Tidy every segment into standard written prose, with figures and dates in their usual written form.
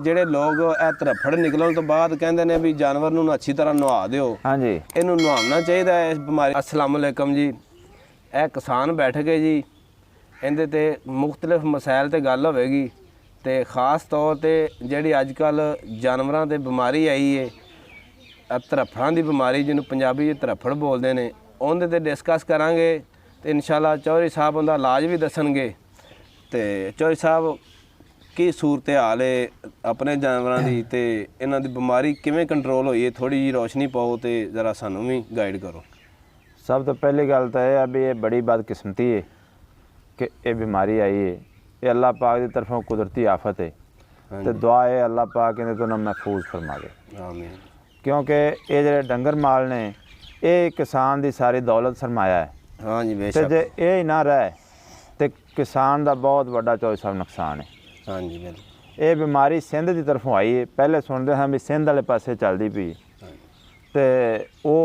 ਜਿਹੜੇ ਲੋਕ ਇਹ ਧਰਫੜ ਨਿਕਲਣ ਤੋਂ ਬਾਅਦ ਕਹਿੰਦੇ ਨੇ ਵੀ ਜਾਨਵਰ ਨੂੰ ਅੱਛੀ ਤਰ੍ਹਾਂ ਨਵਾ ਦਿਓ। ਹਾਂਜੀ, ਇਹਨੂੰ ਨਵਾਉਣਾ ਚਾਹੀਦਾ ਹੈ ਇਸ ਬਿਮਾਰੀ। अस्सलाम वालेकुम जी, ਇਹ ਕਿਸਾਨ ਬੈਠ ਕੇ ਜੀ ਇਹਦੇ ਤੇ ਮੁxtਲਿਫ ਮਸਾਇਲ ਤੇ ਗੱਲ ਹੋਵੇਗੀ ਤੇ ਖਾਸ ਤੌਰ ਤੇ ਜਿਹੜੀ ਅੱਜ ਕੱਲ ਜਾਨਵਰਾਂ ਤੇ ਬਿਮਾਰੀ ਆਈ ਹੈ ਧਰਫੜਾਂ ਦੀ ਬਿਮਾਰੀ, ਜਿਹਨੂੰ ਪੰਜਾਬੀ 'ਚ ਧਰਫੜ ਬੋਲਦੇ ਨੇ, ਉਹਦੇ ਤੇ ਡਿਸਕਸ ਕਰਾਂਗੇ ਤੇ ਇਨਸ਼ਾਅੱਲਾ ਚੌਧਰੀ ਸਾਹਿਬ ਉਹਦਾ ਇਲਾਜ ਵੀ ਦੱਸਣਗੇ। ਤੇ ਚੌਧਰੀ ਸਾਹਿਬ ਕੀ ਸੂਰਤ ਹਾਲ ਹੈ ਆਪਣੇ ਜਾਨਵਰਾਂ ਦੀ ਤੇ ਇਹਨਾਂ ਦੀ ਬਿਮਾਰੀ ਕਿਵੇਂ ਕੰਟਰੋਲ ਹੋਈ ਹੈ, ਥੋੜੀ ਜੀ ਰੋਸ਼ਨੀ ਪਾਓ ਤੇ ਜ਼ਰਾ ਸਾਨੂੰ ਵੀ ਗਾਈਡ ਕਰੋ। सब तो पहली गल तो यह है भी ये बड़ी बदकिस्मती है कि ये बीमारी आई है। ये अल्लाह पाक की तरफों कुदरती आफत है तो दुआ है अल्लाह पाक इन्हें तो ना महफूज फरमा दे, आमीन। क्योंकि ये जो डंगर माल ने ये किसान की सारी दौलत सरमाया है। हाँ जी तो बेशक। जे ये ना रहे तो किसान का बहुत बड़ा चौधरी साहब नुकसान है। हाँ जी बिल्कुल। ये बीमारी सिंध की तरफों आई है। पहले सुनते हैं भी सिंध वाले पासे चलती पई तो वो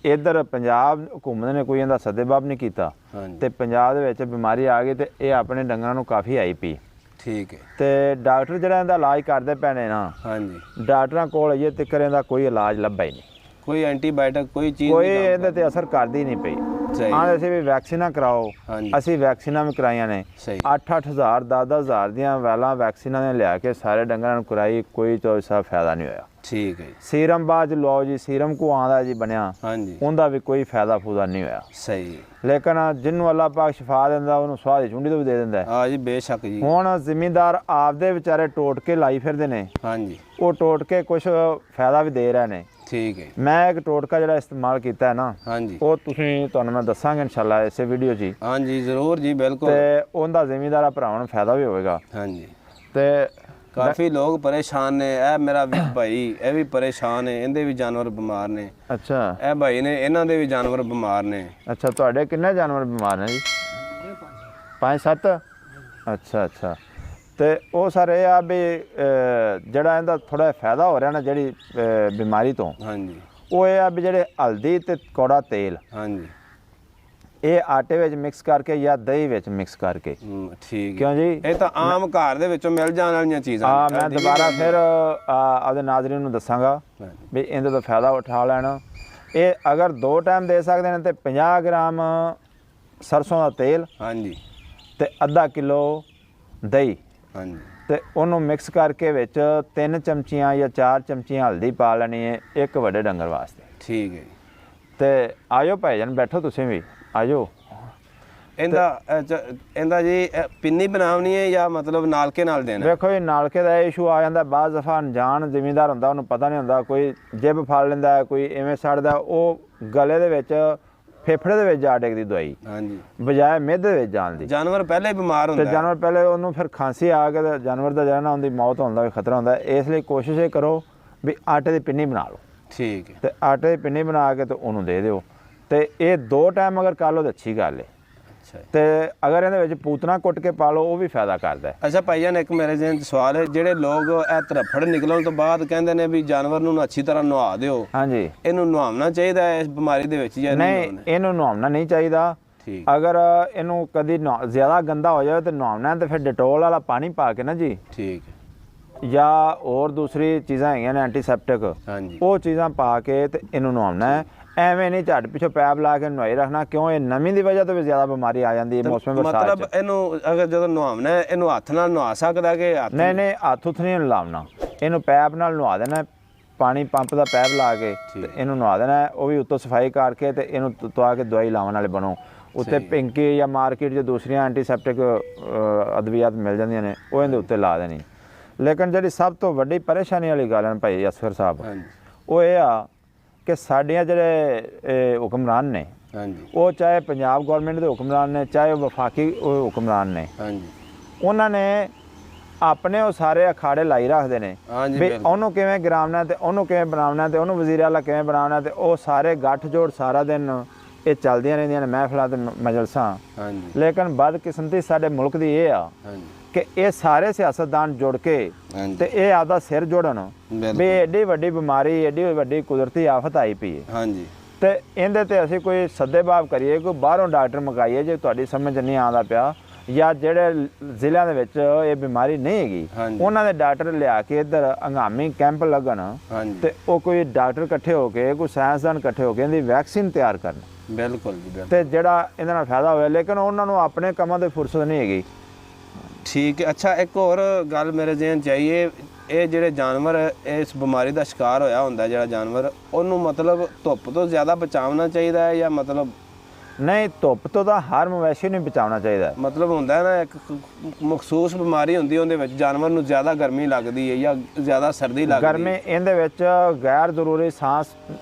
इधर पंजाब हुकूमत ने कोई इहदा सद्देबाब नहीं किया हाँ जी तो पंजाब दे विच बीमारी आ गई तो ये अपने डंगरां नूं काफ़ी आई पई ठीक है। तो डॉक्टर जिहड़ा इहदा इलाज करदे पए ने ना, हाँ जी डॉक्टरां कोल अजे तक इहदा कोई इलाज लभा ही नहीं, कोई एंटीबायोटिक कोई चीज़ कोई नहीं काम इहदे ते असर करदी नहीं पई। सही। हाँ असीं भी वैक्सीनां कराओ, हाँ जी असीं वैक्सीनां भी कराइयां ने, सही 8-8 हज़ार 10-10 हज़ार दियां वैलां वैक्सीनां ने लिया के सारे डंगरां नूं कराई, कोई चौधरी साहब फायदा नहीं होया। ठीक है। सीरम बाद च लओ जी, सीरम को आंदा जी बनया, हाँ जी उनका भी कोई फायदा फूदा नहीं होया। सही है। लेकिन जिन्हों अल्लाह पाक शिफा दिंदा उन्होंने स्वाह दी चुंडी तो भी दे दिंदा है। हाँ जी बेशक जी। हुण जिमींदार आपदे विचारे टोटके लाई फिरदे ने, हाँ जी वो टोटके कुछ फायदा भी दे रहे ने। ठीक है। मैं एक टोटका जिहड़ा इस्तेमाल कीता है ना, हाँ जी वो तुसीं तुहानूं मैं दस्सांगा इंशाअल्लाह इस वीडियो 'च ही, हाँ जी ज़रूर जी बिल्कुल। ते उनदा जिमींदार भरावां नूं फायदा भी होवेगा। हाँ जी ते काफ़ी लोग परेशान ने। ए मेरा भाई ये भी परेशान है, इहदे भी जानवर बीमार ने। अच्छा ए भाई ने इन्हां दे भी जानवर बीमार ने। अच्छा, तुहाडे किन्ने जानवर बीमार ने जी? 5-7। अच्छा अच्छा, तो वो सर ये आ भी ਜਿਹੜਾ ਇਹਦਾ ਥੋੜਾ फायदा हो रहा ना ਜਿਹੜੀ बीमारी तो, हाँ जी वो ये आ भी ਜਿਹੜੇ हल्दी ਤੇ कौड़ा तेल हाँ जी ਇਹ ਆਟੇ ਵਿੱਚ ਮਿਕਸ ਕਰਕੇ ਜਾਂ ਦਹੀਂ ਵਿੱਚ ਮਿਕਸ ਕਰਕੇ। ठीक है। ਕਿਉਂ ਜੀ? ਇਹ ਤਾਂ ਆਮ ਘਰ ਦੇ ਵਿੱਚੋਂ ਮਿਲ ਜਾਣ ਵਾਲੀਆਂ ਚੀਜ਼ਾਂ ਹਾਂ ਨੇ। ਮੈਂ ਦੁਬਾਰਾ ਫਿਰ ਆਪਦੇ ਨਾਜ਼ਰੀਨ ਨੂੰ ਦੱਸਾਂਗਾ ਵੀ ਇਹਦੇ ਤੋਂ ਫਾਇਦਾ ਉਠਾ ਲੈਣ। ਇਹ ਅਗਰ 2 ਟਾਈਮ ਦੇ ਸਕਦੇ ਨੇ ਤੇ 50 ਗ੍ਰਾਮ ਸਰਸੋਂ ਦਾ ਤੇਲ हाँ जी ਤੇ ਅੱਧਾ ਕਿਲੋ ਦਹੀਂ हाँ जी ਤੇ ਉਹਨੂੰ ਮਿਕਸ ਕਰਕੇ ਵਿੱਚ 3 ਚਮਚੀਆਂ ਜਾਂ 4 ਚਮਚੀਆਂ ਹਲਦੀ ਪਾ ਲੈਣੀ ਹੈ ਇੱਕ ਵੱਡੇ ਡੰਗਰ ਵਾਸਤੇ। ठीक है। ਤੇ ਆਇਓ ਭਾਈ ਜਾਨ ਬੈਠੋ ਤੁਸੀਂ ਵੀ ਆਜੋ। ਇਹਦਾ ਜੀ ਪਿੰਨੀ ਬਣਾਉਣੀ ਹੈ ਜਾਂ ਮਤਲਬ ਨਾਲਕੇ ਨਾਲ ਦੇਣਾ? ਵੇਖੋ ਇਹ ਨਾਲਕੇ ਦਾ ਇਸ਼ੂ ਆ ਜਾਂਦਾ, ਬਾਅਦ ਦਫਾ ਅਣਜਾਣ ਜ਼ਿਮੀਂਦਾਰ ਹੁੰਦਾ, ਉਹਨੂੰ ਪਤਾ ਨਹੀਂ ਹੁੰਦਾ, ਕੋਈ ਜਿਬ ਫੜ ਲੈਂਦਾ, ਕੋਈ ਐਵੇਂ ਸੜਦਾ, ਉਹ ਗਲੇ ਦੇ ਵਿੱਚ ਫੇਫੜੇ ਦੇ ਵਿੱਚ ਜਾ ਡਿੱਗਦੀ ਦਵਾਈ हाँ जी ਬਜਾਏ ਮਿਹਦੇ ਦੇ ਵਿੱਚ ਜਾਣ ਦੀ। ਜਾਨਵਰ ਪਹਿਲੇ ਬਿਮਾਰ ਤੇ ਹੁੰਦਾ ਹੈ। ਜਾਨਵਰ ਪਹਿਲੇ ਉਹਨੂੰ ਫਿਰ ਖਾਂਸੀ ਆ ਕੇ ਤੇ ਜਾਨਵਰ ਦਾ ਜਿਹੜਾ ਨਾ ਉਹਦੀ ਮੌਤ ਹੋਣ ਦਾ ਵੀ ਖਤਰਾ ਹੁੰਦਾ। ਇਸ ਲਈ ਕੋਸ਼ਿਸ਼ ਇਹ ਕਰੋ ਵੀ ਆਟੇ ਦੀ ਪਿੰਨੀ ਬਣਾ ਲਓ ठीक है। ਤੇ ਆਟੇ ਦੀ ਪਿੰਨੀ ਬਣਾ ਕੇ ਤੇ ਉਹਨੂੰ ਦੇ ਦਿਓ। ਤੇ ਇਹ 2 ਟਾਈਮ ਅਗਰ ਕਰ ਲਓ ਤਾਂ ਅੱਛੀ ਗੱਲ ਹੈ। अच्छा ਤੇ ਅਗਰ ਇਹਦੇ ਵਿੱਚ ਪੂਤਨਾ ਕੁੱਟ ਕੇ ਪਾ ਲਓ ਉਹ ਵੀ ਫਾਇਦਾ ਕਰਦਾ ਹੈ। ਅੱਛਾ ਭਾਈਜਾਨ, ਇੱਕ ਮੇਰੇ ਜ਼ਿਹਨ 'ਚ ਸਵਾਲ ਹੈ, ਜਿਹੜੇ ਲੋਕ ਇਹ ਧਰਫੜ ਨਿਕਲਣ ਤੋਂ ਬਾਅਦ ਕਹਿੰਦੇ ਨੇ ਵੀ ਜਾਨਵਰ ਨੂੰ ਅੱਛੀ ਤਰ੍ਹਾਂ ਨਵਾ ਦਿਓ, ਹਾਂਜੀ, ਇਹਨੂੰ ਨਵਾਉਣਾ ਚਾਹੀਦਾ ਹੈ ਇਸ ਬਿਮਾਰੀ ਦੇ ਵਿੱਚ ਜਾਂ ਨਹੀਂ ਨਹੀਂ ਨਵਾਉਣਾ? ਇਹਨੂੰ ਨਹਾਉਣਾ ਨਹੀਂ ਚਾਹੀਦਾ। ਠੀਕ ਅਗਰ ਇਹਨੂੰ ਕਦੀ ਜ਼ਿਆਦਾ ਗੰਦਾ ਹੋ ਜਾਵੇ ਤਾਂ ਨਹਾਉਣਾ ਤੇ ਫਿਰ ਡਿਟੋਲ ਵਾਲਾ ਪਾਣੀ ਪਾ ਕੇ ਨਾ ਜੀ, ਠੀਕ ਹੈ। ਜਾਂ ਹੋਰ ਦੂਸਰੀ ਚੀਜ਼ਾਂ ਹੈਗੀਆਂ ਨੇ ਐਂਟੀਸੈਪਟਿਕ, ਹਾਂਜੀ ਉਹ ਚੀਜ਼ਾਂ ਪਾ ਕੇ ਤੇ ਇਹਨੂੰ ਨਹਾਉਣਾ ਹੈ। ਐਵੇਂ ਨਹੀਂ ਝੱਟ ਪਿੱਛੋਂ ਪੈਪ ਲਾ ਕੇ ਨਹਾਈ ਰੱਖਣਾ, ਕਿਉਂ ਇਹ ਨਮੀ ਦੀ ਵਜ੍ਹਾ ਤੋਂ ਵੀ ਜ਼ਿਆਦਾ ਬਿਮਾਰੀ ਆ ਜਾਂਦੀ ਹੈ ਮੌਸਮ ਬਰਸਾਤ ਮਤਲਬ 'ਚ। ਇਹਨੂੰ ਅਗਰ ਜਦੋਂ ਨਵਾਉਣਾ ਹੈ ਇਹਨੂੰ ਹੱਥ ਨਾਲ ਨਵਾ ਸਕਦਾ ਕਿ ਹੱਥ? ਨਹੀਂ ਨਹੀਂ, ਹੱਥ ਹੁੱਥ ਨਹੀਂ ਲਾਉਣਾ, ਇਹਨੂੰ ਪੈਪ ਨਾਲ ਨਵਾ ਦੇਣਾ, ਪਾਣੀ ਪੰਪ ਦਾ ਪੈਪ ਲਾ ਕੇ ਤੇ ਇਹਨੂੰ ਨਵਾ ਦੇਣਾ। ਉਹ ਵੀ ਉੱਤੋਂ ਸਫਾਈ ਕਰਕੇ ਤੇ ਇਹਨੂੰ ਤੁਆ ਕੇ ਦਵਾਈ ਲਾਉਣ ਵਾਲੇ ਬਣੋ। ਉੱਤੇ ਪਿੰਕੀ ਜਾਂ ਮਾਰਕੀਟ 'ਚ ਦੂਸਰੀਆਂ ਐਂਟੀਸੈਪਟਿਕ ਅਦਵੀਆਤ ਮਿਲ ਜਾਂਦੀਆਂ ਨੇ, ਉਹ ਇਹਦੇ ਉੱਤੇ ਲਾ ਦੇਣੀ। ਲੇਕਿਨ ਜਿਹੜੀ ਸਭ ਤੋਂ ਵੱਡੀ ਪਰੇਸ਼ਾਨੀ ਵਾਲੀ ਗੱਲ ਹੈ ਭਾਈ ਅਸਫਰ ਸਾਹਿਬ, ਹਾਂਜੀ ਉਹ ਇਹ ਆ ਕਿ ਸਾਡੀਆਂ ਜਿਹੜੇ ਹੁਕਮਰਾਨ ਨੇ, ਹਾਂਜੀ ਉਹ ਚਾਹੇ ਪੰਜਾਬ ਗੌਰਮੈਂਟ ਦੇ ਹੁਕਮਰਾਨ ਨੇ, ਚਾਹੇ ਉਹ ਵਫਾਕੀ ਹੁਕਮਰਾਨ ਨੇ, ਹਾਂਜੀ ਉਹਨਾਂ ਨੇ ਆਪਣੇ ਉਹ ਸਾਰੇ ਅਖਾੜੇ ਲਾਈ ਰੱਖਦੇ ਨੇ ਹਾਂਜੀ ਵੀ ਉਹਨੂੰ ਕਿਵੇਂ ਗਿਰਾਉਣਾ ਤੇ ਉਹਨੂੰ ਕਿਵੇਂ ਬਣਾਉਣਾ ਤੇ ਉਹਨੂੰ ਵਜ਼ੀਰ ਆਲਾ ਕਿਵੇਂ ਬਣਾਉਣਾ, ਤੇ ਉਹ ਸਾਰੇ ਗੱਠ ਜੋੜ ਸਾਰਾ ਦਿਨ ਇਹ ਚੱਲਦੀਆਂ ਰਹਿੰਦੀਆਂ ਨੇ ਮਹਿਫਲਾਂ ਤੇ ਮਜਲਸਾਂ। ਹਾਂਜੀ ਲੇਕਿਨ ਬਦਕਿਸਮਤੀ ਸਾਡੇ ਮੁਲਕ ਦੀ ਇਹ ਆ ਹਾਂਜੀ ਕਿ ਇਹ ਸਾਰੇ ਸਿਆਸਤਦਾਨ ਜੁੜ ਕੇ ਤੇ ਇਹ ਆਪਦਾ ਸਿਰ ਜੋੜਨ ਵੀ ਐਡੀ ਵੱਡੀ ਬਿਮਾਰੀ, ਐਡੀ ਵੱਡੀ ਕੁਦਰਤੀ ਆਫਤ ਆਈ ਪਈ ਹੈ। ਹਾਂਜੀ ਤੇ ਇਹਦੇ ਤੇ ਅਸੀਂ ਕੋਈ ਸੱਦੇਬਾਬ ਕਰੀਏ, ਕੋਈ ਬਾਹਰੋਂ ਡਾਕਟਰ ਮੰਗਾਈਏ, ਜੇ ਤੁਹਾਡੀ ਸਮਝ ਨਹੀਂ ਆਉਂਦਾ ਪਿਆ ਜਾਂ ਜਿਹੜੇ ਜ਼ਿਲ੍ਹਿਆਂ ਦੇ ਵਿੱਚ ਇਹ ਬਿਮਾਰੀ ਨਹੀਂ ਹੈਗੀ ਹਾਂਜੀ। ਉਹਨਾਂ ਦੇ ਡਾਕਟਰ ਲਿਆ ਕੇ ਇੱਧਰ ਹੰਗਾਮੀ ਕੈਂਪ ਲੱਗਣ ਹਾਂਜੀ ਤੇ ਉਹ ਕੋਈ ਡਾਕਟਰ ਇਕੱਠੇ ਹੋ ਕੇ ਕੋਈ ਸਾਇੰਸਦਾਨ ਇਕੱਠੇ ਹੋ ਕੇ ਇਹਦੀ ਵੈਕਸੀਨ ਤਿਆਰ ਕਰਨ ਬਿਲਕੁਲ ਜੀ ਬਿਲਕੁਲ। ਤੇ ਜਿਹੜਾ ਇਹਦੇ ਨਾਲ ਫਾਇਦਾ ਹੋਵੇ, ਲੇਕਿਨ ਉਹਨਾਂ ਨੂੰ ਆਪਣੇ ਕੰਮਾਂ ਦੀ ਫੁਰਸਤ ਨਹੀਂ ਹੈਗੀ। ਠੀਕ ਹੈ। ਅੱਛਾ ਇੱਕ ਹੋਰ ਗੱਲ ਮੇਰੇ ਜ਼ਿਹਨ 'ਚ ਆਈ, ਇਹ ਜਿਹੜੇ ਜਾਨਵਰ ਇਸ ਬਿਮਾਰੀ ਦਾ ਸ਼ਿਕਾਰ ਹੋਇਆ ਹੁੰਦਾ ਜਿਹੜਾ ਜਾਨਵਰ, ਉਹਨੂੰ ਮਤਲਬ ਧੁੱਪ ਤੋਂ ਜ਼ਿਆਦਾ ਬਚਾਉਣਾ ਚਾਹੀਦਾ ਹੈ ਜਾਂ ਮਤਲਬ ਨਹੀਂ, ਧੁੱਪ ਤੋਂ ਤਾਂ ਹਰ ਮਵੇਸ਼ੀ ਨੂੰ ਬਚਾਉਣਾ ਚਾਹੀਦਾ ਹੈ। ਮਤਲਬ ਹੁੰਦਾ ਨਾ ਇੱਕ ਮਖਸੂਸ ਬਿਮਾਰੀ ਹੁੰਦੀ, ਉਹਦੇ ਵਿੱਚ ਜਾਨਵਰ ਨੂੰ ਜ਼ਿਆਦਾ ਗਰਮੀ ਲੱਗਦੀ ਹੈ ਜਾਂ ਜ਼ਿਆਦਾ ਸਰਦੀ ਲੱਗਦੀ ਹੈ। ਗਰਮੀ ਇਹਦੇ ਵਿੱਚ ਗੈਰ ਜ਼ਰੂਰੀ ਸਾਹ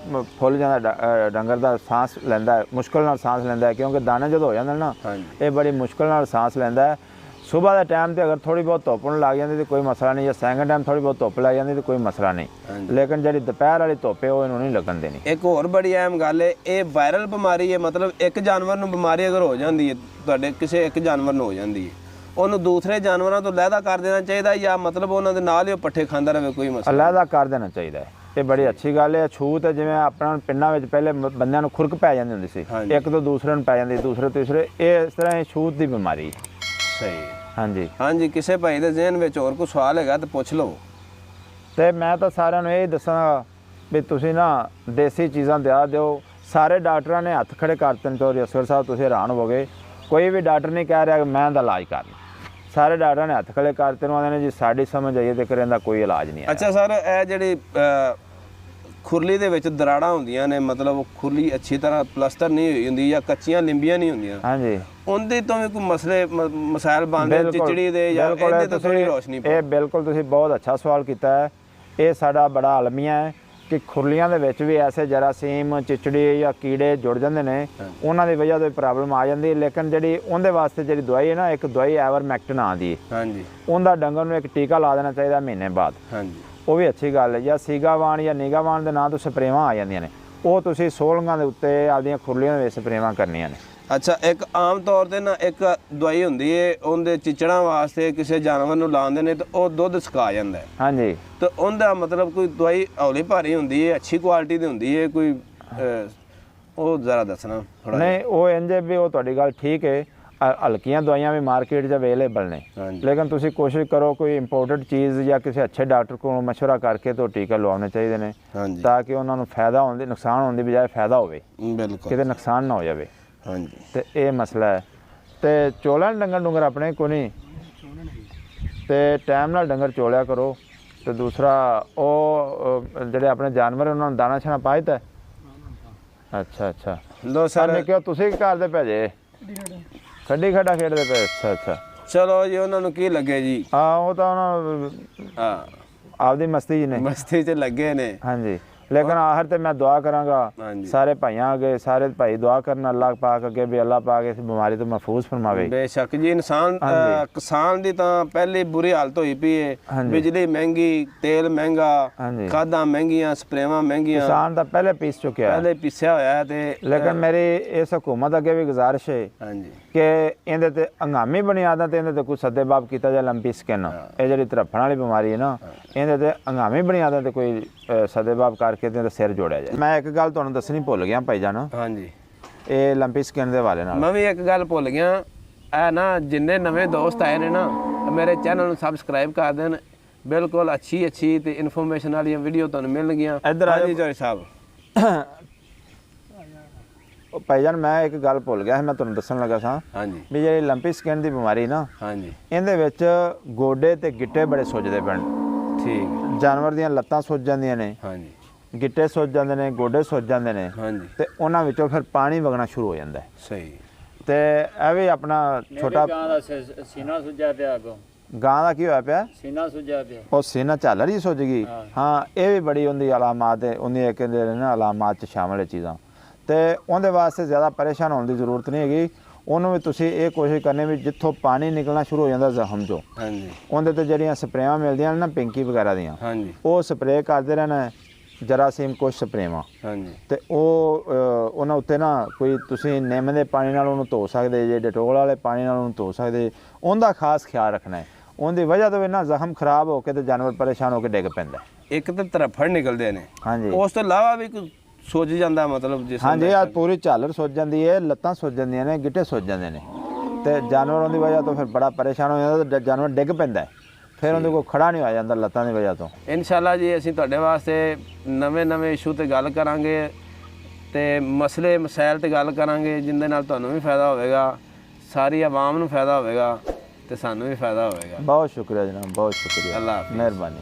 ਫੁੱਲ ਜਾਂਦਾ, ਡੰਗਰ ਦਾ ਸਾਹ ਲੈਂਦਾ ਹੈ, ਮੁਸ਼ਕਲ ਨਾਲ ਸਾਹ ਲੈਂਦਾ ਹੈ, ਕਿਉਂਕਿ ਦਾਣੇ ਜਦੋਂ ਹੋ ਜਾਂਦੇ ਨਾ ਹਾਂਜੀ ਇਹ ਬੜੀ ਮੁਸ਼ਕਲ ਨਾਲ ਸਾਹ ਲੈਂਦਾ ਹੈ। ਸਵੇਰ ਦੇ ਟਾਈਮ ਤੇ ਅਗਰ ਥੋੜੀ ਬਹੁਤ ਧੁੱਪ ਨੂੰ ਲੱਗ ਜਾਂਦੀ ਤੇ ਕੋਈ ਮਸਲਾ ਨਹੀਂ, ਜਾਂ ਸੈਂਗਣ ਟਾਈਮ ਥੋੜੀ ਬਹੁਤ ਧੁੱਪ ਲੱਗ ਜਾਂਦੀ ਤੇ ਕੋਈ ਮਸਲਾ ਨਹੀਂ, ਹਾਂਜੀ। ਲੇਕਿਨ ਜਿਹੜੀ ਦੁਪਹਿਰ ਵਾਲੀ ਧੁੱਪ ਹੈ ਉਹ ਇਹਨੂੰ ਨਹੀਂ ਲੱਗਣ ਦੇਣੀ। ਇੱਕ ਹੋਰ ਬੜੀ ਅਹਿਮ ਗੱਲ ਹੈ, ਇਹ ਵਾਇਰਲ ਬਿਮਾਰੀ ਹੈ, ਮਤਲਬ ਇੱਕ ਜਾਨਵਰ ਨੂੰ ਬਿਮਾਰੀ ਅਗਰ ਹੋ ਜਾਂਦੀ ਹੈ, ਤੁਹਾਡੇ ਕਿਸੇ ਇੱਕ ਜਾਨਵਰ ਨੂੰ ਹੋ ਜਾਂਦੀ ਹੈ, ਉਹਨੂੰ ਦੂਸਰੇ ਜਾਨਵਰਾਂ ਤੋਂ ਅਲੱਗਾ ਕਰ ਦੇਣਾ ਚਾਹੀਦਾ ਜਾਂ ਮਤਲਬ ਉਹਨਾਂ ਦੇ ਨਾਲ ਹੀ ਉਹ ਪੱਠੇ ਖਾਂਦਾ ਰਹੇ, ਕੋਈ ਮਸਲਾ ਅਲੱਗਾ ਕਰ ਦੇਣਾ ਚਾਹੀਦਾ ਹੈ। ਇਹ ਬੜੀ ਅੱਛੀ ਗੱਲ ਹੈ। ਛੂਤ ਜਿਵੇਂ ਆਪਣਾ ਪਿੰਡਾਂ ਵਿੱਚ ਪਹਿਲੇ ਬੰਦਿਆਂ ਨੂੰ ਖੁਰਕ ਪੈ ਜਾਂਦੀ ਹੁੰਦੀ ਸੀ, ਹਾਂਜੀ। ਇੱਕ ਤੋਂ ਦੂਸਰੇ ਨੂੰ ਪੈ ਜਾਂਦੀ, ਦੂਸਰੇ ਤੀਸਰੇ, ਇਹ ਇਸ ਤਰ੍ਹਾਂ ਇਹ ਛੂਤ ਦੀ ਬਿਮਾਰੀ। ਸਹੀ। ਹਾਂਜੀ ਹਾਂਜੀ, ਕਿਸੇ ਭਾਈ ਦੇ ਜ਼ਿਹਨ ਵਿੱਚ ਹੋਰ ਕੋਈ ਸਵਾਲ ਹੈਗਾ ਤਾਂ ਪੁੱਛ ਲਓ। ਤੇ ਮੈਂ ਤਾਂ ਸਾਰਿਆਂ ਨੂੰ ਇਹ ਦੱਸਾਂਗਾ ਵੀ ਤੁਸੀਂ ਨਾ ਦੇਸੀ ਚੀਜ਼ਾਂ ਦਿਆ ਦਿਓ। ਸਾਰੇ ਡਾਕਟਰਾਂ ਨੇ ਹੱਥ ਖੜੇ ਕਰ ਦਿੱਤੇ ਚੌਧਰੀ ਅਸਗਰ ਸਾਹਿਬ, ਤੁਸੀਂ ਹੈਰਾਨ ਹੋਵੋਗੇ। ਕੋਈ ਵੀ ਡਾਕਟਰ ਨਹੀਂ ਕਹਿ ਰਿਹਾ ਕਿ ਮੈਂ ਦਾ ਇਲਾਜ ਕਰ। ਸਾਰੇ ਡਾਕਟਰਾਂ ਨੇ ਹੱਥ ਖੜੇ ਕਰ ਦਿੱਤੇ, ਉਹਨਾਂ ਨੇ ਜੀ ਸਾਡੀ ਸਮਝ ਆਈਏ ਤੇ ਕਰਨ ਦਾ ਕੋਈ ਇਲਾਜ ਨਹੀਂ ਹੈ। ਅੱਛਾ ਸਰ, ਇਹ ਜਿਹੜੀ ਖੁਰਲੀ ਦੇ ਵਿੱਚ ਦਰਾੜਾਂ ਹੁੰਦੀਆਂ ਨੇ, ਮਤਲਬ ਖੁਰਲੀ ਅੱਛੀ ਤਰ੍ਹਾਂ ਪਲਸਤਰ ਨਹੀਂ ਹੋਈ ਹੁੰਦੀ ਜਾਂ ਕੱਚੀਆਂ ਲਿੰਬੀਆਂ ਨਹੀਂ ਹੁੰਦੀਆਂ, ਹਾਂਜੀ, ਉਹਦੇ ਤੋਂ ਵੀ ਕੋਈ ਮਸਾਇਲ ਬਣਦੇ ਚਿਚੜੀ ਦੇ ਜਾਂ ਇਹਦੇ ਤੋਂ ਥੋੜੀ ਰੋਸ਼ਨੀ ਪਾਓ। ਇਹ ਬਿਲਕੁਲ ਤੁਸੀਂ ਬਹੁਤ ਅੱਛਾ ਸਵਾਲ ਕੀਤਾ ਹੈ। ਇਹ ਸਾਡਾ ਬੜਾ ਅਲਮੀਆ ਹੈ ਕਿ ਖੁਰਲੀਆਂ ਦੇ ਵਿੱਚ ਵੀ ਐਸੇ ਜਰਾਸੀਮ, ਚਿਚੜੀ ਜਾਂ ਕੀੜੇ ਜੁੜ ਜਾਂਦੇ ਨੇ, ਉਹਨਾਂ ਦੀ ਵਜ੍ਹਾ ਤੋਂ ਪ੍ਰੋਬਲਮ ਆ ਜਾਂਦੀ ਹੈ। ਲੇਕਿਨ ਜਿਹੜੀ ਉਹਦੇ ਵਾਸਤੇ ਜਿਹੜੀ ਦਵਾਈ ਹੈ ਨਾ, ਇੱਕ ਦਵਾਈ ਐਵਰਮੈਕਟਨ ਆਉਂਦੀ ਹੈ, ਹਾਂਜੀ, ਉਹਦਾ ਡੰਗਰ ਨੂੰ ਇੱਕ ਟੀਕਾ ਲਾ ਦੇਣਾ ਚਾਹੀਦਾ ਮਹੀਨੇ ਬਾਅਦ। ਹਾਂਜੀ, ਉਹ ਵੀ ਅੱਛੀ ਗੱਲ ਹੈ। ਜਾਂ ਸੀਗਾਵਾਨ ਜਾਂ ਨੀਗਾਵਾਨ ਦੇ ਨਾਂ ਤੋਂ ਸਪਰੇਵਾਂ ਆ ਜਾਂਦੀਆਂ ਨੇ, ਉਹ ਤੁਸੀਂ ਸੋਲ੍ਹਾਂ ਦੇ ਉੱਤੇ ਆਪਦੀਆਂ ਖੁਰਲੀਆਂ ਦੇ ਵਿੱਚ ਸਪਰੇਵਾਂ ਕਰਨੀਆਂ ਨੇ। ਅੱਛਾ, ਇੱਕ ਆਮ ਤੌਰ ਤੇ ਨਾ ਇੱਕ ਦਵਾਈ ਹੁੰਦੀ ਹੈ, ਉਹਦੇ ਚਿਚੜਾਂ ਵਾਸਤੇ ਕਿਸੇ ਜਾਨਵਰ ਨੂੰ ਲਾਉਂਦੇ ਨੇ ਤੇ ਉਹ ਦੁੱਧ ਸੁਕਾ ਜਾਂਦਾ ਹੈ। ਹਾਂਜੀ, ਤੇ ਉਹਦਾ ਮਤਲਬ ਕੋਈ ਦਵਾਈ ਹੌਲੀ ਭਾਰੀ ਹੁੰਦੀ ਹੈ, ਅੱਛੀ ਕੁਆਲਿਟੀ ਦੀ ਹੁੰਦੀ ਹੈ ਕੋਈ, ਉਹ ਜ਼ਰਾ ਦੱਸਣਾ ਥੋੜਾ। ਨਹੀਂ, ਉਹ ਇੰਜੇ ਵੀ ਉਹ ਤੁਹਾਡੀ ਗੱਲ ਠੀਕ ਹੈ। ਹਲਕੀਆਂ ਦਵਾਈਆਂ ਵੀ ਮਾਰਕੀਟ 'ਚ ਅਵੇਲੇਬਲ ਨੇ, ਲੇਕਿਨ ਤੁਸੀਂ ਕੋਸ਼ਿਸ਼ ਕਰੋ ਕੋਈ ਇੰਪੋਰਟਡ ਚੀਜ਼ ਜਾਂ ਕਿਸੇ ਅੱਛੇ ਡਾਕਟਰ ਕੋਲੋਂ ਮਸ਼ਵਰਾ ਕਰਕੇ ਤੋਂ ਟੀਕਾ ਲਵਾਉਣੇ ਚਾਹੀਦੇ ਨੇ, ਤਾਂ ਕਿ ਉਹਨਾਂ ਨੂੰ ਫਾਇਦਾ ਹੋਣ ਦੀ, ਨੁਕਸਾਨ ਹੋਣ ਦੀ ਬਜਾਏ ਫਾਇਦਾ ਹੋਵੇ, ਬਿਲਕੁਲ ਕਿਤੇ ਨੁਕਸਾਨ ਨਾ ਹੋ ਜਾਵੇ। ਹਾਂਜੀ, ਤੇ ਇਹ ਮਸਲਾ ਹੈ। ਤੇ ਚੋਲਣ ਡੰਗਰ ਆਪਣੇ ਕੋ ਨਹੀਂ, ਤੇ ਟਾਈਮ ਨਾਲ ਡੰਗਰ ਚੋਲਿਆ ਕਰੋ। ਤੇ ਦੂਸਰਾ ਉਹ ਜਿਹੜੇ ਆਪਣੇ ਜਾਨਵਰ ਉਹਨਾਂ ਨੂੰ ਦਾਣਾ ਛਾਣਾ ਪਾ ਦਿੱਤਾ। ਅੱਛਾ ਅੱਛਾ, ਲੋ ਸਰ, ਕਿਉਂ ਤੁਸੀਂ ਘਰ ਦੇ ਭੇਜੇ ਖੱਡੀ ਖੱਡਾ ਖੇਡਦੇ ਪਏ? ਅੱਛਾ ਅੱਛਾ, ਚਲੋ ਜੀ, ਉਹਨਾਂ ਨੂੰ ਕੀ ਲੱਗੇ ਜੀ? ਹਾਂ, ਉਹ ਤਾਂ ਉਹਨਾਂ ਹਾਂ, ਆਪਦੀ ਮਸਤੀ ਜੀ ਨੇ, ਮਸਤੀ 'ਚ ਲੱਗੇ ਨੇ। ਹਾਂਜੀ, ਲੇਕਿਨ ਆਖਰ ਤੇ ਮੈਂ ਦੁਆ ਕਰਾਂਗਾ ਸਾਰੇ ਭਾਈਆਂ ਅੱਗੇ, ਸਾਰੇ ਭਾਈ ਦੁਆ ਕਰਨ ਅੱਲਾਹ ਪਾਕ ਅੱਗੇ ਵੀ ਅੱਲਾਹ ਪਾਕ ਇਸ ਬਿਮਾਰੀ ਤੋਂ ਮਹਿਫੂਜ਼ ਫਰਮਾਵੇ। ਬੇਸ਼ੱਕ ਜੀ, ਕਿਸਾਨ ਦੀ ਤਾਂ ਪਹਿਲੀ ਬੁਰੀ ਹਾਲਤ ਹੋਈ ਪਈ ਹੈ। ਬਿਜਲੀ ਮਹਿੰਗੀ, ਤੇਲ ਮਹਿੰਗਾ, ਖਾਦਾਂ ਮਹਿੰਗੀਆਂ, ਸਪਰੇਵਾਂ ਮਹਿੰਗੀਆਂ, ਕਿਸਾਨ ਤਾਂ ਪਹਿਲੇ ਪੀਸ ਚੁੱਕਿਆ, ਪਹਿਲੇ ਪੀਸਿਆ ਹੋਇਆ। ਤੇ ਲੇਕਿਨ ਮੇਰੀ ਇਸ ਹਕੂਮਤ ਅੱਗੇ ਵੀ ਗੁਜ਼ਾਰਿਸ਼ ਹੈ ਕਿ ਇਹਦੇ ਤੇ ਹੰਗਾਮੀ ਬੁਨਿਆਦਾਂ ਤੇ ਇਹਦੇ ਤੇ ਕੋਈ ਸੱਦੇਬਾਬ ਕੀਤਾ ਜਾਏ। ਲੰਪੀ ਸਕਿਨ, ਇਹ ਜਿਹੜੀ ਤਰਫਣ ਵਾਲੀ ਬਿਮਾਰੀ ਹੈ ਨਾ, ਇਹਦੇ ਤੇ ਹੰਗਾਮੀ ਬੁਨਿਆਦਾਂ ਤੇ ਕੋਈ ਸੱਦੇਬਾਬ ਕਰਕੇ ਤੇ ਸਿਰ ਜੋੜਿਆ ਜਾਏ। ਮੈਂ ਇੱਕ ਗੱਲ ਤੁਹਾਨੂੰ ਦੱਸਣੀ ਭੁੱਲ ਗਿਆ ਭਾਈ ਜਾਨ, ਹਾਂਜੀ, ਇਹ ਲੰਪੀ ਸਕਿਨ ਦੇ ਹਵਾਲੇ ਨਾਲ। ਮੈਂ ਵੀ ਇੱਕ ਗੱਲ ਭੁੱਲ ਗਿਆ, ਇਹ ਨਾ ਜਿੰਨੇ ਨਵੇਂ ਦੋਸਤ ਆਏ ਨੇ ਨਾ, ਮੇਰੇ ਚੈਨਲ ਨੂੰ ਸਬਸਕ੍ਰਾਈਬ ਕਰ ਦੇਣ। ਬਿਲਕੁਲ ਅੱਛੀ ਤੇ ਇਨਫੋਰਮੇਸ਼ਨ ਵਾਲੀਆਂ ਵੀਡੀਓ ਤੁਹਾਨੂੰ ਮਿਲਣਗੀਆਂ। ਇੱਧਰ ਆ ਜੀ ਚੌਧਰੀ ਸਾਹਿਬ। ਭਾਈ ਜਾਨ, ਮੈਂ ਇੱਕ ਗੱਲ ਭੁੱਲ ਗਿਆ ਸੀ, ਮੈਂ ਤੁਹਾਨੂੰ ਦੱਸਣ ਲੱਗਾ ਸਾਂ। ਹਾਂਜੀ, ਵੀ ਜਿਹੜੀ ਲੰਪੀ ਸਕਿਨ ਦੀ ਬਿਮਾਰੀ ਨਾ, ਹਾਂਜੀ, ਇਹਦੇ ਵਿੱਚ ਗੋਡੇ ਤੇ ਗਿੱਟੇ ਬੜੇ ਸੁੱਜਦੇ ਪੈਣ। ਠੀਕ, ਜਾਨਵਰ ਦੀਆਂ ਲੱਤਾਂ ਸੁੱਜ ਜਾਂਦੀਆਂ ਨੇ, ਹਾਂਜੀ, ਗਿੱਟੇ ਸੁੱਜ ਜਾਂਦੇ ਨੇ, ਗੋਡੇ ਸੁੱਜ ਜਾਂਦੇ ਨੇ, ਹਾਂਜੀ, ਤੇ ਉਹਨਾਂ ਵਿੱਚੋਂ ਫਿਰ ਪਾਣੀ ਵਗਣਾ ਸ਼ੁਰੂ ਹੋ ਜਾਂਦਾ ਹੈ। ਸਹੀ। ਤੇ ਇਹ ਵੀ ਆਪਣਾ ਛੋਟਾ ਗਾਂ ਦਾ ਸੀਨਾ ਸੁੱਜਿਆ ਪਿਆ, ਅੱਗੋਂ ਗਾਂ ਦਾ ਕੀ ਹੋਇਆ ਪਿਆ? ਸੀਨਾ ਸੁੱਜਿਆ ਪਿਆ। ਉਹ ਸੀਨਾ ਝਾਲਰ ਹੀ ਸੁੱਜ ਗਈ। ਹਾਂ, ਇਹ ਵੀ ਬੜੀ ਉਹਦੀ ਅਲਾਮਾਤ ਹੈ, ਉਹਦੀ ਇੱਕ ਨਾ ਅਲਾਮਾਤ 'ਚ ਸ਼ਾਮਲ ਹੈ ਚੀਜ਼ਾਂ। ਤੇ ਉਹਦੇ ਵਾਸਤੇ ਜ਼ਿਆਦਾ ਪਰੇਸ਼ਾਨ ਹੋਣ ਦੀ ਜ਼ਰੂਰਤ ਨਹੀਂ ਹੈਗੀ। ਉਹਨੂੰ ਵੀ ਤੁਸੀਂ ਇਹ ਕੋਸ਼ਿਸ਼ ਕਰਨੀ ਵੀ ਜਿੱਥੋਂ ਪਾਣੀ ਨਿਕਲਣਾ ਸ਼ੁਰੂ ਹੋ ਜਾਂਦਾ ਜ਼ਖਮ 'ਚੋਂ, ਹਾਂਜੀ, ਉਹਦੇ ਤੇ ਜਿਹੜੀਆਂ ਸਪਰੇਆਂ ਮਿਲਦੀਆਂ ਨੇ ਨਾ, ਪਿੰਕੀ ਵਗੈਰਾ ਦੀਆਂ, ਹਾਂਜੀ, ਉਹ ਸਪਰੇਅ ਕਰਦੇ ਰਹਿਣਾ, ਜਰਾਸੀਮ ਕੁਛ ਸਪਰੇਵਾਂ। ਹਾਂਜੀ, ਤੇ ਉਹ ਉਹਨਾਂ ਉੱਤੇ ਨਾ ਕੋਈ ਤੁਸੀਂ ਨਿੰਮ ਦੇ ਪਾਣੀ ਨਾਲ ਉਹਨੂੰ ਧੋ ਸਕਦੇ ਜੇ, ਡਟੋਲ ਵਾਲੇ ਪਾਣੀ ਨਾਲ ਉਹਨੂੰ ਧੋ ਸਕਦੇ। ਉਹਦਾ ਖਾਸ ਖਿਆਲ ਰੱਖਣਾ ਹੈ। ਉਹਦੀ ਵਜ੍ਹਾ ਤੋਂ ਨਾ ਜ਼ਖਮ ਖਰਾਬ ਹੋ ਕੇ ਤੇ ਜਾਨਵਰ ਪਰੇਸ਼ਾਨ ਹੋ ਕੇ ਡਿੱਗ ਪੈਂਦਾ। ਇੱਕ ਤਾਂ ਤਰਫੜ ਨਿਕਲਦੇ ਨੇ, ਹਾਂਜੀ, ਉਸ ਤੋਂ ਇਲਾਵਾ ਵੀ ਕੋਈ ਸੁੱਜ ਜਾਂਦਾ, ਮਤਲਬ ਜਿਸ ਹਾਂਜੀ, ਆ ਪੂਰੀ ਝਾਲਰ ਸੁੱਜ ਜਾਂਦੀ ਹੈ, ਲੱਤਾਂ ਸੁੱਜ ਜਾਂਦੀਆਂ ਨੇ, ਗਿੱਟੇ ਸੁੱਜ ਜਾਂਦੇ ਨੇ। ਤੇ ਜਾਨਵਰਾਂ ਦੀ ਵਜ੍ਹਾ ਤੋਂ ਫਿਰ ਬੜਾ ਪਰੇਸ਼ਾਨ ਹੋ ਜਾਂਦਾ ਤੇ ਜਾਨਵਰ ਡਿੱਗ ਪੈਂਦਾ ਹੈ। ਫਿਰ ਉਹਦੇ ਕੋਲ ਖੜਾ ਨਹੀਂ ਹੋਇਆ ਜਾਂਦਾ ਲੱਤਾਂ ਦੀ ਵਜ੍ਹਾ ਤੋਂ। ਇਨਸ਼ਾਅੱਲਾ ਜੀ ਅਸੀਂ ਤੁਹਾਡੇ ਵਾਸਤੇ ਨਵੇਂ ਇਸ਼ੂ ਤੇ ਗੱਲ ਕਰਾਂਗੇ ਤੇ ਮਸਲੇ ਮਸਾਇਲ ਤੇ ਗੱਲ ਕਰਾਂਗੇ ਜਿੰਦੇ ਨਾਲ ਤੁਹਾਨੂੰ ਵੀ ਫਾਇਦਾ ਹੋਵੇਗਾ, ਸਾਰੀ ਆਵਾਮ ਨੂੰ ਫਾਇਦਾ ਹੋਵੇਗਾ ਤੇ ਸਾਨੂੰ ਵੀ ਫਾਇਦਾ ਹੋਵੇਗਾ। ਬਹੁਤ ਸ਼ੁਕਰੀਆ ਜਨਾਬ, ਬਹੁਤ ਸ਼ੁਕਰੀਆ, ਅੱਲਾਹ ਹਾਫਿਜ਼। ਮਿਹਰਬਾਨੀ।